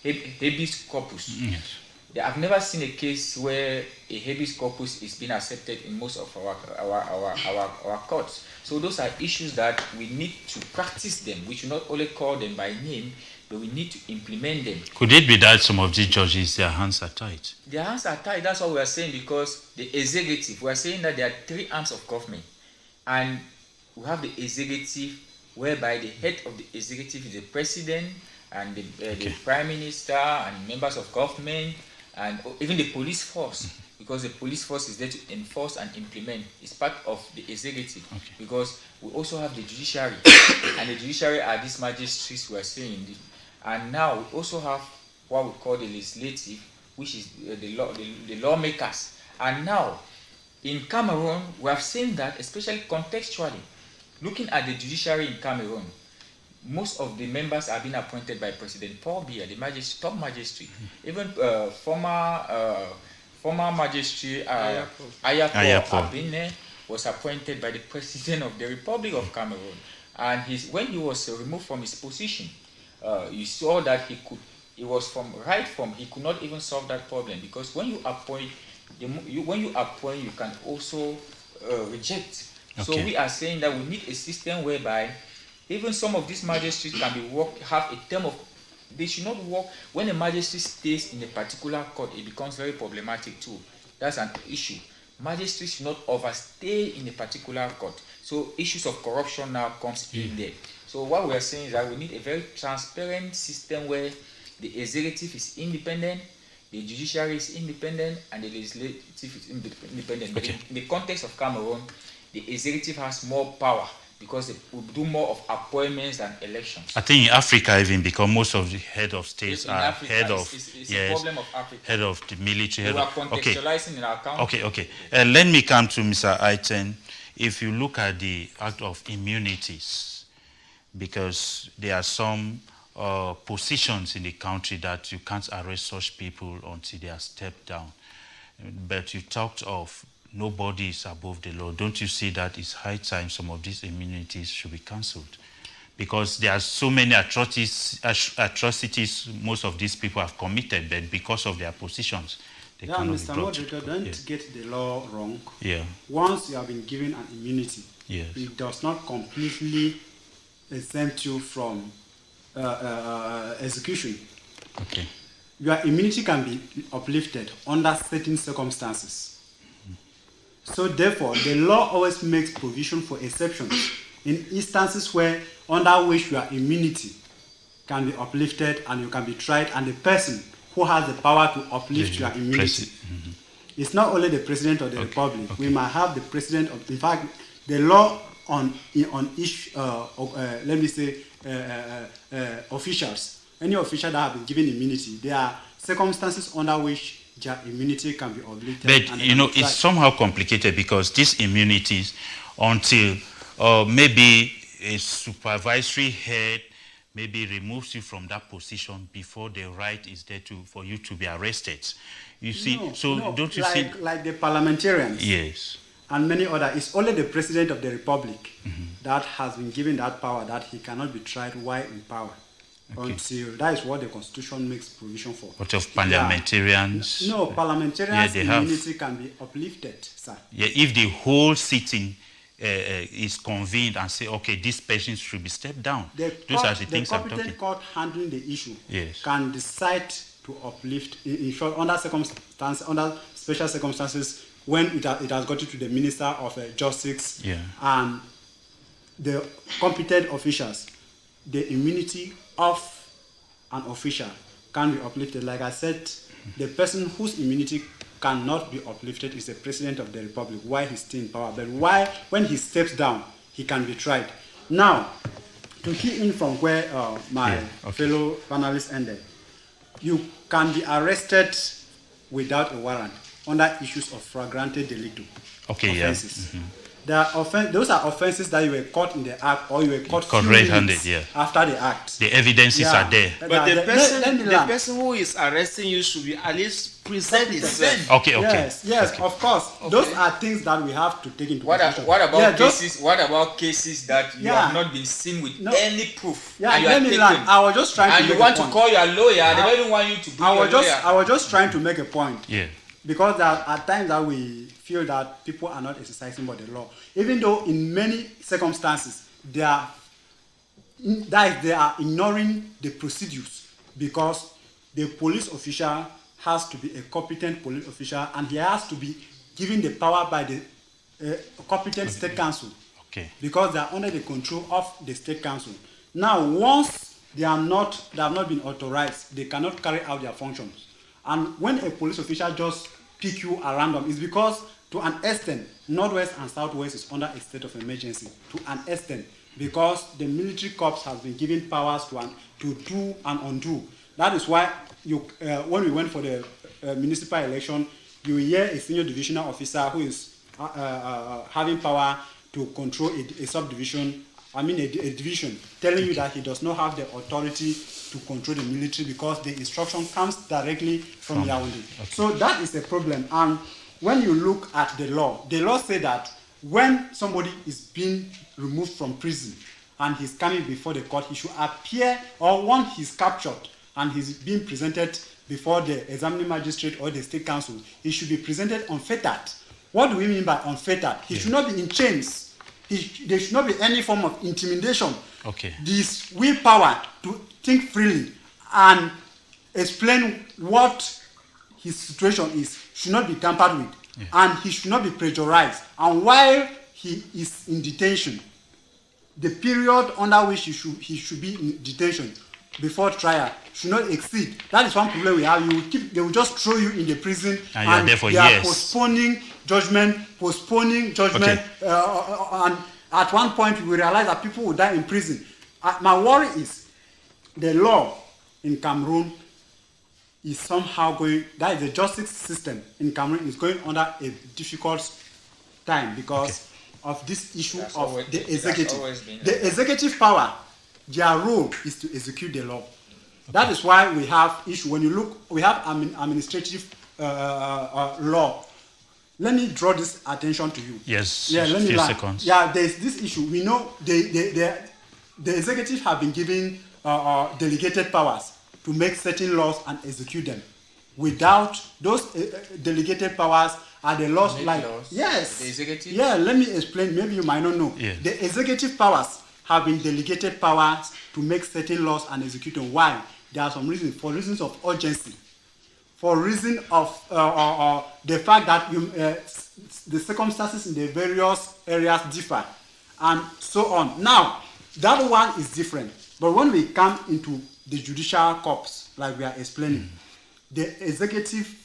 habeas corpus. Yes. I've never seen a case where a habeas corpus is being accepted in most of our courts. So those are issues that we need to practice them. We should not only call them by name, but we need to implement them. Could it be that some of these judges, their hands are tied? Their hands are tied, that's what we are saying, because the executive, we are saying that there are three arms of government. And we have the executive, whereby the head of the executive is the president, and the prime minister, and members of government, and even the police force, because the police force is there to enforce and implement. It's part of the executive, because we also have the judiciary, and the judiciary are these magistrates we are saying. And now we also have what we call the legislative, which is the lawmakers. And now, in Cameroon, we have seen that, especially contextually, looking at the judiciary in Cameroon, most of the members are being appointed by President Paul Biya, the top magistrate. Even former magistrate Ayapo Abine was appointed by the President of the Republic of Cameroon. And when he was removed from his position, you saw that he could not even solve that problem, because when you appoint, you can also reject. So we are saying that we need a system whereby even some of these magistrates can have a term of, they should not work. When a magistrate stays in a particular court, it becomes very problematic too. That's an issue. Magistrates should not overstay in a particular court. So issues of corruption now comes in there. So what we are saying is that we need a very transparent system where the executive is independent, the judiciary is independent, and the legislative is independent. But in the context of Cameroon, the executive has more power, because they will do more of appointments than elections. I think in Africa, even because most of the head of states are Africa, head of it's a problem of Africa. Head of the military. We are contextualizing in our country. Okay. Let me come to Mr. Aiten. If you look at the Act of Immunities, because there are some positions in the country that you can't arrest such people until they are stepped down. But you talked of nobody is above the law. Don't you see that it's high time some of these immunities should be cancelled? Because there are so many atrocities most of these people have committed, but because of their positions, they cannot be Mr. brought. Moderator, don't get the law wrong. Yeah. Once you have been given an immunity, Yes. it does not completely exempt you from execution. Okay. Your immunity can be uplifted under certain circumstances. So therefore, the law always makes provision for exceptions in instances where under which your immunity can be uplifted and you can be tried, and the person who has the power to uplift your immunity. It's not only the President of the Republic. We might have the President of, in fact, the law on each, let me say, officials, any official that have been given immunity, there are circumstances under which their immunity can be uplifted. But it's somehow complicated, because these immunities, until maybe a supervisory head maybe removes you from that position before the right is there for you to be arrested. You see, don't you see? Like the parliamentarians. Yes. And many others. It's only the President of the Republic that has been given that power, that he cannot be tried while in power. Until that is what the Constitution makes provision for. What of parliamentarians? No, parliamentarians' immunity can be uplifted, sir. Yeah, if the whole sitting is convened and say, okay, this person should be stepped down. Those are the things I'm talking. The competent court handling the issue yes. can decide to uplift, in short, under special circumstances, when it has got to the Minister of Justice and the competent officials, the immunity of an official can be uplifted. Like I said, the person whose immunity cannot be uplifted is the President of the Republic while he's still in power. But when he steps down, he can be tried. Now, to key in from where my fellow panelists ended, you can be arrested without a warrant under issues of flagrante delicto offenses. Those are offenses that you were caught in the act, or you were caught red-handed after the act. The evidences are there. But the person who is arresting you should be at least present itself. Okay. Yes, Okay. of course. Okay. Those are things that we have to take into What consideration. about cases? What about cases that you Yeah. have not been seen with No. any proof? Yeah, and you let are me taken, land. I was just trying to and make you want a point. to call your lawyer. They don't even want you to bring your lawyer. I was just trying to make a point. Yeah. Because there are times that we feel that people are not exercising by the law, even though in many circumstances they are ignoring the procedures, because the police official has to be a competent police official, and he has to be given the power by the competent state council. Okay. Because they are under the control of the state council. Now, once they have not been authorized, they cannot carry out their functions. And when a police official just pick you at random, it's because to an extent, Northwest and Southwest is under a state of emergency. To an extent, because the military corps has been given powers to do and undo. That is why when we went for the municipal election, you hear a senior divisional officer who is having power to control a subdivision, a division, telling you that he does not have the authority to control the military because the instruction comes directly from Yaoundé. Okay. So that is a problem. And when you look at the law says that when somebody is being removed from prison and he's coming before the court, he should appear, or once he's captured and he's being presented before the examining magistrate or the state council, he should be presented unfettered. What do we mean by unfettered? He should not be in chains. There should not be any form of intimidation. Okay. This willpower to think freely and explain what his situation is should not be tampered with. Yeah. And he should not be pressurized. And while he is in detention, the period under which he should be in detention before trial should not exceed. That is one problem we have. They will just throw you in the prison, and they are postponing judgment. Okay. And at one point we realize that people will die in prison. My worry is the law in Cameroon is somehow going, that is the justice system in Cameroon is going under a difficult time because of this issue of the executive. The executive power, their role is to execute the law. Okay. That is why we have issue. When you look, we have administrative law. Let me draw this attention to you. Yes. Yeah. Let me. Few seconds. Yeah. There's this issue. We know the executive have been given delegated powers to make certain laws and execute them. Without those delegated powers, are the laws like laws? Yes. The executive. Yeah. Let me explain. Maybe you might not know. Yeah. The executive powers have been delegated powers to make certain laws and execute them. Why? There are some reasons. For reasons of urgency. For reason of the fact that the circumstances in the various areas differ, and so on. Now, that one is different. But when we come into the judicial corps, like we are explaining, the executive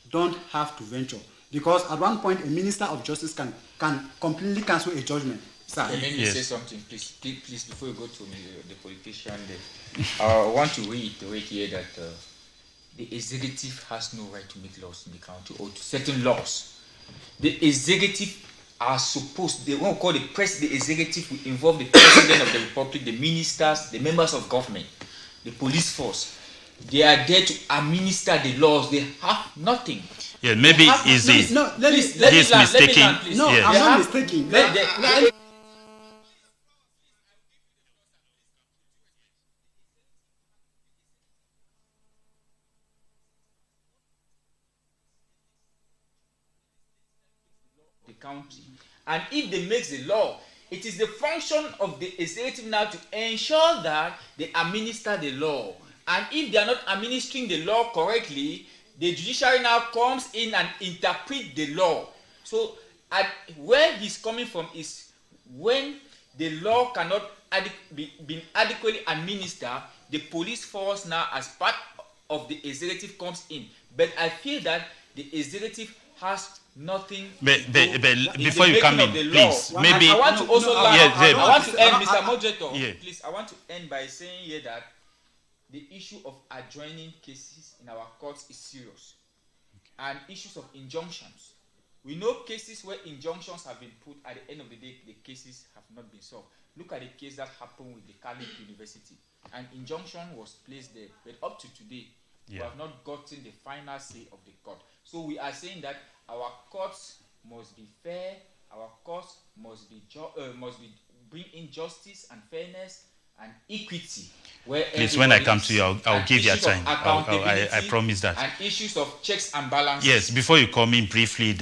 don't have to venture, because at one point a minister of justice can completely cancel a judgment. Sir, let me say something, please, before you go to the politician. I want to reiterate here that the executive has no right to make laws in the county or to certain laws. The executive are supposed, they won't call the executive will involve the president of the republic, the ministers, the members of government, the police force. They are there to administer the laws. They have nothing. Yeah, maybe easy. No, let me mistaken. No, I'm not mistaken. The county, and if they make the law, it is the function of the executive now to ensure that they administer the law. And if they are not administering the law correctly, the judiciary now comes in and interprets the law. So where he's coming from is when the law cannot be adequately administered, the police force now as part of the executive comes in. But I feel that the executive has nothing. But before you come in, please, maybe. I want to also I want to end, Mr. Moderator. Yeah. Please, I want to end by saying here that the issue of adjoining cases in our courts is serious, and issues of injunctions. We know cases where injunctions have been put. At the end of the day, the cases have not been solved. Look at the case that happened with the Catholic University. An injunction was placed there, but up to today, We have not gotten the final say of the court. So we are saying that our courts must be fair. Our courts must bring in justice and fairness and equity. Please, when I come to you, I'll give you a time. I promise that. And issues of checks and balances. Yes, before you come in briefly,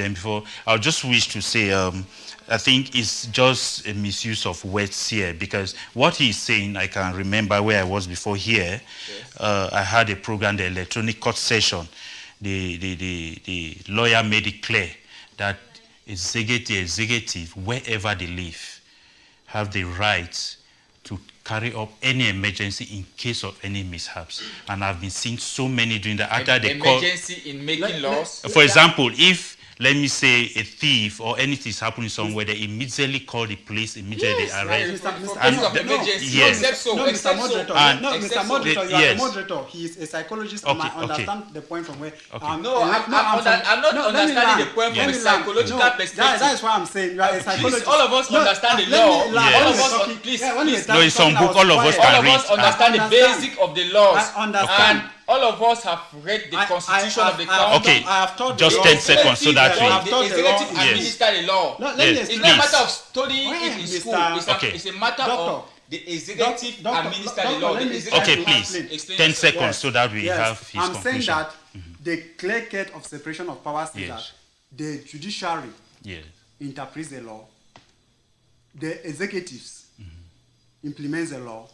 I'll just wish to say, I think it's just a misuse of words here, because what he's saying, I can remember where I was before here. Yes. I had a program, the electronic court session. The lawyer made it clear that executive, wherever they live, have the right to carry up any emergency in case of any mishaps. And I've been seeing so many doing that. After the emergency in making laws? For example, if, let me say, a thief or anything is happening somewhere, they immediately call the police, immediately arrest. Mr. Moderator, you are a moderator. He is a psychologist, and I understand the point from where... I'm not understanding the point from a psychological perspective. That is why I'm saying you are a psychologist. All of us understand the law. All of us, please. No, it's some book all of us can read. All of us understand the basic of the laws. I understand. And all of us have read the constitution of the country. Okay, just 10 seconds so that the executive administer the law. Yes, it's not a matter of studying it in school. It's a matter of the executive administer the law. Okay, please, 10 seconds so that we have his conclusion. I'm saying that the clear cut of separation of powers is that the judiciary interprets the law, the executives implements the law,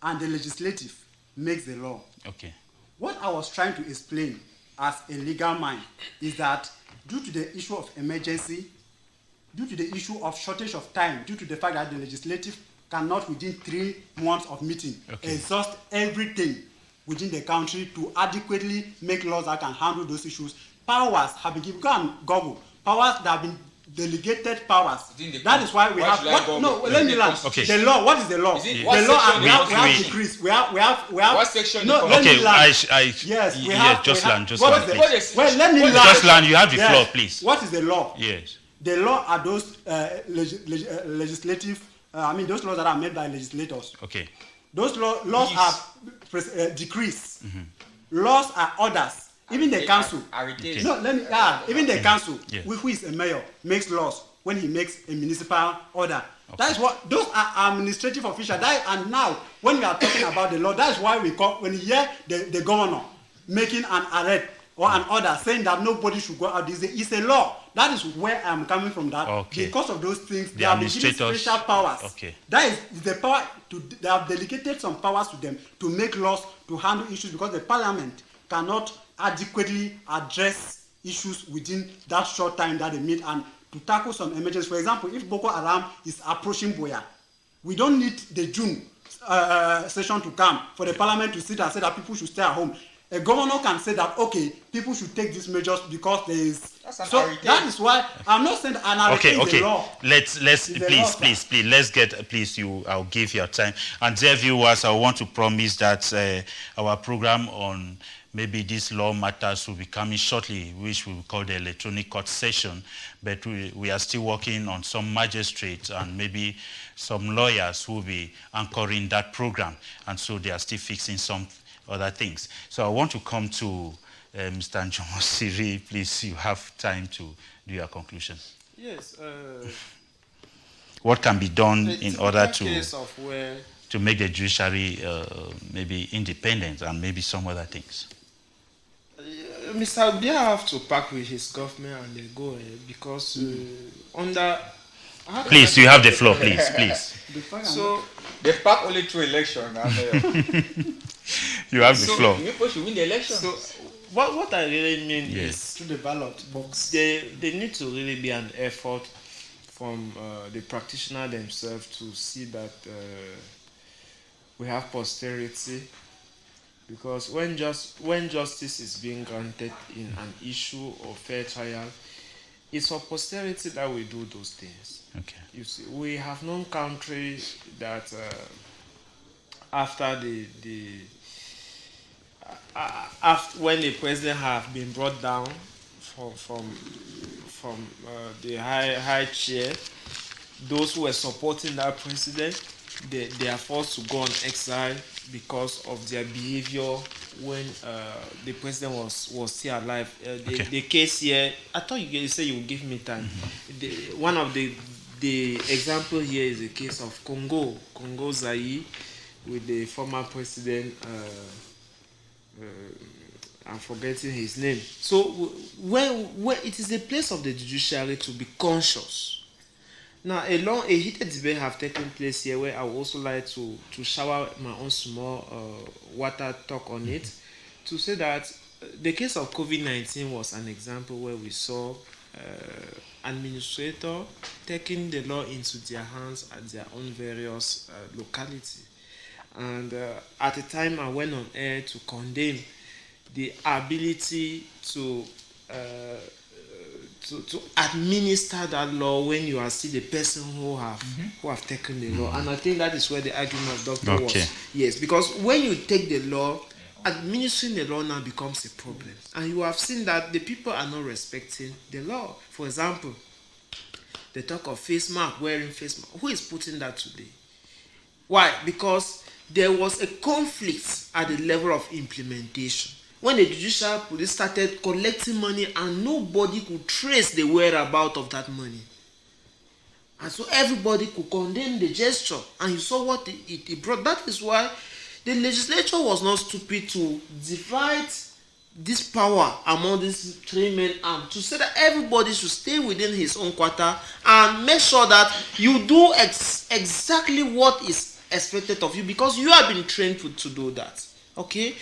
and the legislative makes the law. Okay. What I was trying to explain as a legal mind is that due to the issue of emergency, due to the issue of shortage of time, due to the fact that the legislative cannot within 3 months of meeting exhaust everything within the country to adequately make laws that can handle those issues, powers have been given. Go and Google. Powers that have been delegated powers. That is why we have. Let me land. Okay. The law. What is the law? The law. We have decrees. We have. What section? No. Let me land. Yes. We have. Just land. Well, let me land. Just land. You have the floor, please. What is the law? Yes. The law are those legislative. Those laws that are made by legislators. Okay. Those laws are decrees. Laws are orders. Even the council. Even the council, who is a mayor, makes laws when he makes a municipal order. That is what those are administrative officials. And now, when we are talking about the law, that is why we call when you hear the governor making an arrest or an order saying that nobody should go out. It's a law. That is where I'm coming from. That because of those things, they have been given special powers. That is the power they have delegated some powers to them to make laws to handle issues because the parliament cannot adequately address issues within that short time that they meet and to tackle some emergencies. For example, if Boko Haram is approaching Boya, we don't need the June session to come for the parliament to sit and say that people should stay at home. A governor can say that, okay, people should take these measures because there is... that is why I'm not saying anarchy is the law. I'll give your time. And dear viewers, I want to promise that our program on maybe these law matters will be coming shortly, which we will call the electronic court session. But we are still working on some magistrates and maybe some lawyers who will be anchoring that program. And so they are still fixing some other things. So I want to come to Mr. Njomosiri. Please, you have time to do your conclusion. Yes. What can be done in order to make the judiciary maybe independent and maybe some other things? Mr. Abia have to pack with his government and they go because under... Please, you have the floor, please. So, they pack only through election. You have the floor. People should win the election. So, what I really mean is to the ballot box. There need to really be an effort from the practitioner themselves to see that we have posterity, because when justice is being granted in an issue or fair trial, it's for posterity that we do those things. Okay. You see, we have known countries that after when the president have been brought down from the high chair, those who were supporting that president, they are forced to go on exile because of their behavior when the president was still alive. The case here, I thought you said you would give me time. One of the example here is the case of Congo Zaire, with the former president. I'm forgetting his name. So when it is the place of the judiciary to be conscious. Now a heated debate have taken place here, where I would also like to shower my own small water talk on it, to say that the case of COVID-19 was an example where we saw administrators taking the law into their hands at their own various locality. And at the time I went on air to condemn the ability to administer that law when you are still the person who have taken the law. And I think that is where the argument of Doctor was. Yes, because when you take the law, administering the law now becomes a problem. And you have seen that the people are not respecting the law. For example, they talk of face mask, wearing face mask. Who is putting that today? Why? Because there was a conflict at the level of implementation. When the judicial police started collecting money and nobody could trace the whereabouts of that money. And so everybody could condemn the gesture. And you saw what it brought. That is why the legislature was not stupid to divide this power among these three men and to say that everybody should stay within his own quarter and make sure that you do exactly what is expected of you, because you have been trained to do that. Okay?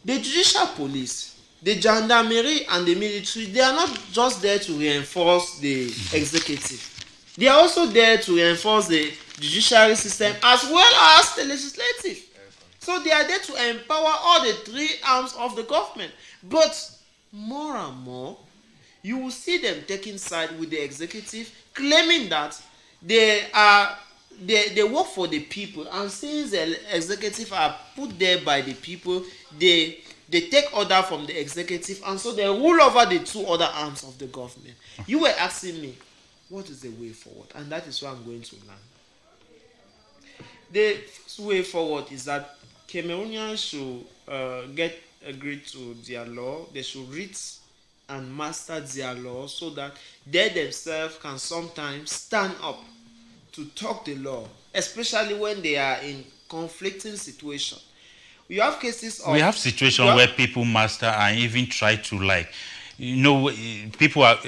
The judicial police, the gendarmerie and the military, they are not just there to reinforce the executive. They are also there to reinforce the judiciary system as well as the legislative. So they are there to empower all the three arms of the government. But more and more, you will see them taking side with the executive, claiming that they work for the people, and since the executive are put there by the people, they take order from the executive, and so they rule over the two other arms of the government. You were asking me, what is the way forward? And that is where I'm going to learn. The first way forward is that Cameroonians should get agreed to their law. They should read and master their law so that they themselves can sometimes stand up to talk the law, especially when they are in conflicting situations. We have cases of... We have situations where people master and even try to, people are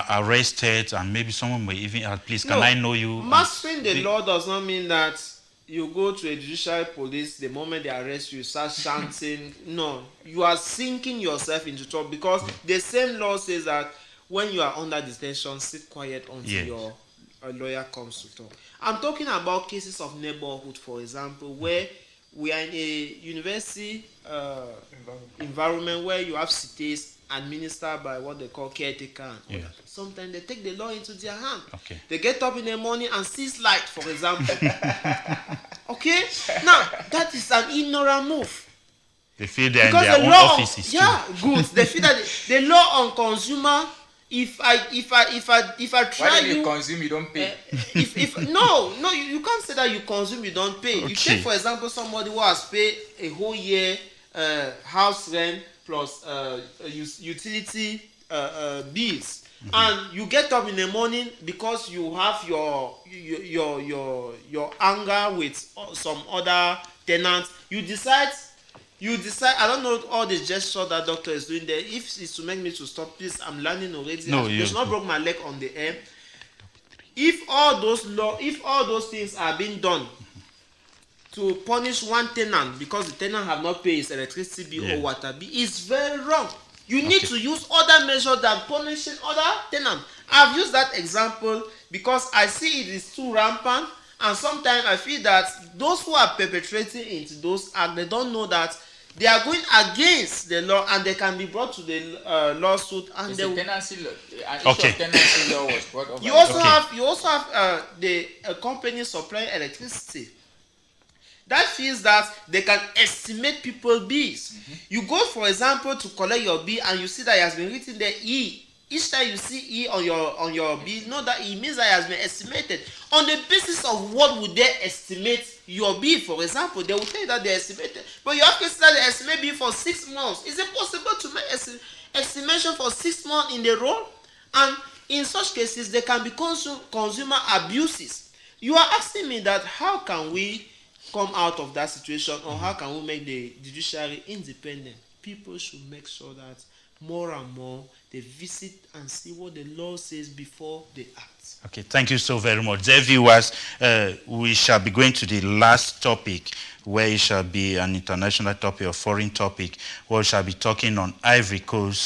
arrested, and maybe someone may even ask, please, can I know you? Mastering the law does not mean that you go to a judicial police, the moment they arrest you, start chanting. No, you are sinking yourself into trouble, because the same law says that when you are under detention, sit quiet until your lawyer comes to talk. I'm talking about cases of neighborhood, for example, where we are in a university environment where you have cities administered by what they call caretaker. Sometimes they take the law into their hand. They get up in the morning and seize light, for example. Okay? Now, that is an ignorant move. They feel they're in their own offices. Good. They feel that the law on consumer, if I try, why do you consume, you don't pay? No, you can't say that you consume, you don't pay. You take, for example, somebody who has paid a whole year house rent plus utility bills, and you get up in the morning because you have your anger with some other tenants. You decide. I don't know all the gesture that doctor is doing there. If it's to make me to stop, please, I'm learning already. No, you should not broke my leg on the air. If all those things are being done to punish one tenant because the tenant have not paid his electricity bill or water bill, it's very wrong. You need to use other measures than punishing other tenants. I've used that example because I see it is too rampant, and sometimes I feel that those who are perpetrating into those acts, they don't know that they are going against the law, and they can be brought to the lawsuit. And the tenancy law, tenancy law was brought over. You also have the company supplying electricity that feels that they can estimate people's bills. You go, for example, to collect your bill, and you see that it has been written there E Each time you see E on your bill, know that it means that it has been estimated. On the basis of what would they estimate your bill? For example, they will tell you that they estimated, but you have cases that they estimate bill for 6 months. Is it possible to make estimation for 6 months in a row? And in such cases, there can be consumer abuses. You are asking me that how can we come out of that situation, or how can we make the judiciary independent? People should make sure that more and more they visit and see what the law says before they act. Okay, thank you so very much. Dear viewers, we shall be going to the last topic, where it shall be an international topic or foreign topic, where we shall be talking on Ivory Coast